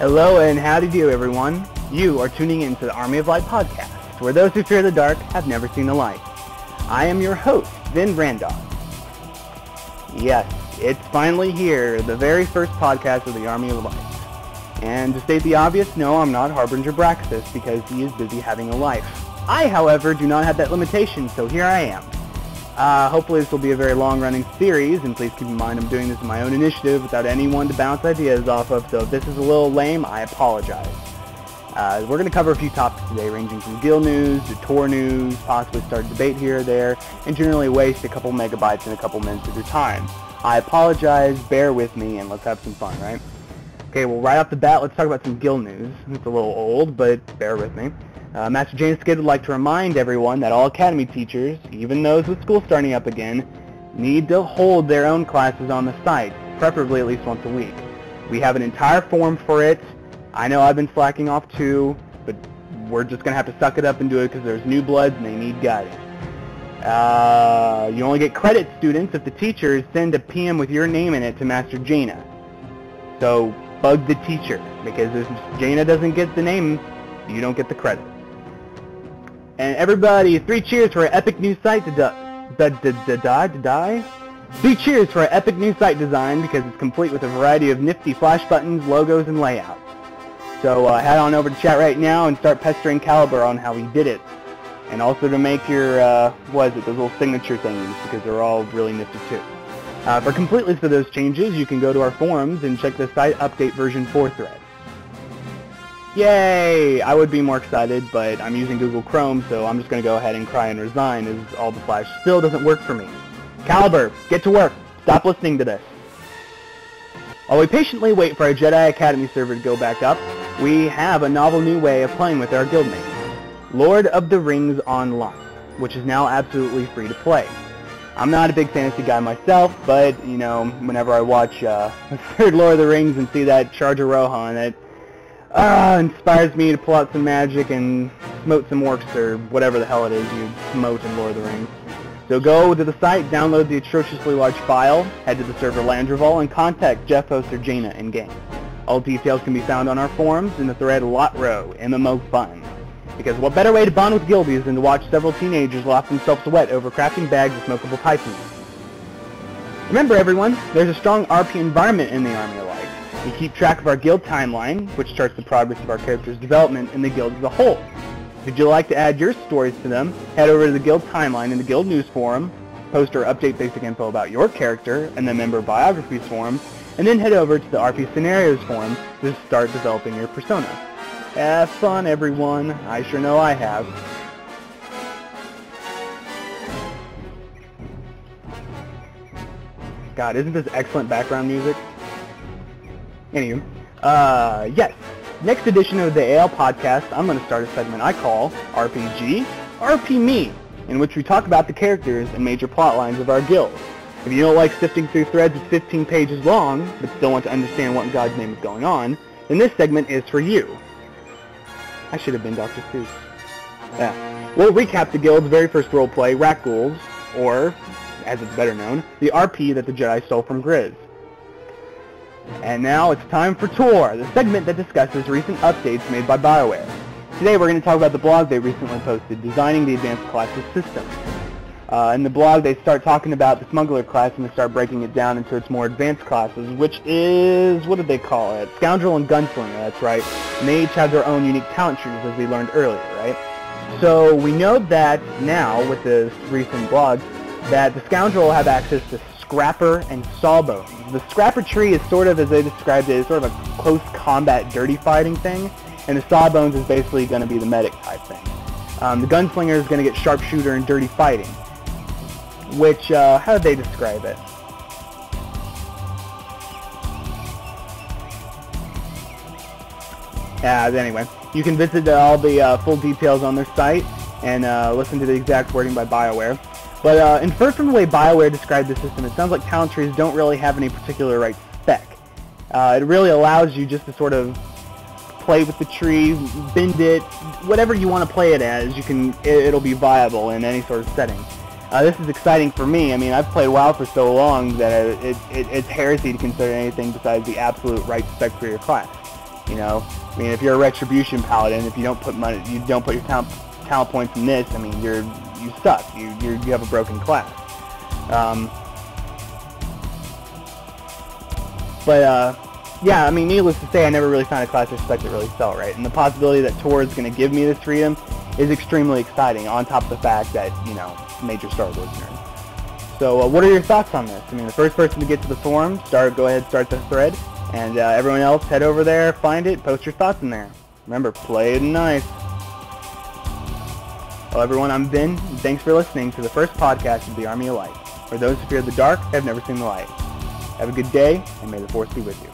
Hello and howdy do everyone. You are tuning in to the Army of Light podcast, where those who fear the dark have never seen the light. I am your host, Vin Randolph. Yes, it's finally here, the very first podcast of the Army of Light. And to state the obvious, no, I'm not Harbinger Braxis because he is busy having a life. I, however, do not have that limitation, so here I am. Hopefully this will be a very long-running series, and please keep in mind I'm doing this in my own initiative without anyone to bounce ideas off of, so if this is a little lame, I apologize. We're going to cover a few topics today, ranging from guild news to tour news, possibly start a debate here or there, and generally waste a couple megabytes and a couple minutes of your time. I apologize, bear with me, and let's have some fun, right? Okay, well, right off the bat, let's talk about some guild news. It's a little old, but bear with me. Master James Skid would like to remind everyone that all Academy teachers, even those with school starting up again, need to hold their own classes on the site, preferably at least once a week. We have an entire forum for it. I know I've been slacking off too, but we're just going to have to suck it up and do it because there's new bloods and they need guidance. You only get credit, students, if the teachers send a PM with your name in it to Master Jaina. So bug the teacher, because if Jaina doesn't get the name, you don't get the credit. And everybody, 3 cheers for our epic new site Three cheers for our epic new site design because it's complete with a variety of nifty flash buttons, logos, and layouts. So head on over to chat right now and start pestering Caliber on how he did it. And also to make your, those little signature thingies, because they're all really nifty too. For a complete list of those changes, you can go to our forums and check the site update version 4 thread. Yay! I would be more excited, but I'm using Google Chrome, so I'm just going to go ahead and cry and resign as all the Flash still doesn't work for me. Caliber, get to work! Stop listening to this. While we patiently wait for our Jedi Academy server to go back up, we have a novel new way of playing with our guildmates. Lord of the Rings Online, which is now absolutely free to play. I'm not a big fantasy guy myself, but, you know, whenever I watch the third Lord of the Rings and see that Charge of Rohan, it inspires me to pull out some magic and smote some orcs or whatever the hell it is you smote in Lord of the Rings. So go to the site, download the atrociously large file, head to the server Landreval, and contact Jeff Host or Jaina in-game. All details can be found on our forums in the thread LotRow, MMO Fun. Because what better way to bond with guildies than to watch several teenagers laugh themselves wet over crafting bags of smokable Typhons. Remember everyone, there's a strong RP environment in the Army of Light. We keep track of our guild timeline, which charts the progress of our characters' development in the guild as a whole. If you'd like to add your stories to them, head over to the guild timeline in the guild news forum, post or update basic info about your character in the member biographies forum, and then head over to the RP scenarios forum to start developing your persona. Have fun, everyone. I sure know I have. God, isn't this excellent background music? Anywho, yes. Next edition of the AL podcast, I'm going to start a segment I call RPG, RP Me, in which we talk about the characters and major plot lines of our guild. If you don't like sifting through threads that's 15 pages long, but still want to understand what in God's name is going on, then this segment is for you. I should have been Dr. Seuss. Yeah. We'll recap the guild's very first roleplay, Rakghouls, or, as it's better known, the RP that the Jedi stole from Grizz. And now it's time for Tour, the segment that discusses recent updates made by BioWare. Today we're going to talk about the blog they recently posted, Designing the Advanced Classes System. In the blog they start talking about the Smuggler class and they start breaking it down into its more advanced classes, which is, what did they call it? Scoundrel and Gunslinger, that's right. And they each have their own unique talent trees as we learned earlier, right? So we know that now, with this recent blog, that the Scoundrel will have access to Scrapper and Sawbones. The Scrapper tree is sort of, as they described it, is sort of a close combat dirty fighting thing, and the Sawbones is basically going to be the medic type thing. The Gunslinger is going to get Sharpshooter and Dirty Fighting, which, how did they describe it? Anyway, you can visit all the full details on their site and listen to the exact wording by BioWare. But inferred from the way BioWare described the system, it sounds like talent trees don't really have any particular right spec. It really allows you just to sort of play with the tree, bend it, whatever you want to play it as, it'll be viable in any sort of setting. This is exciting for me. I mean, I've played WoW for so long that it's heresy to consider anything besides the absolute right spec for your class. You know, I mean, if you're a Retribution Paladin, if you don't put money, you don't put your talent points in this, I mean, you suck. You have a broken class. Yeah, I mean, needless to say, I never really found a class or spec that really felt right. And the possibility that Tor is going to give me this freedom is extremely exciting, on top of the fact that, you know, major Star Wars nerd. So, what are your thoughts on this? I mean, the first person to get to the forum, go ahead, start the thread. And everyone else, head over there, find it, post your thoughts in there. Remember, play it nice. Well, everyone, I'm Vin, and thanks for listening to the first podcast of the Army of Light, where those who fear the dark have never seen the light. Have a good day, and may the Force be with you.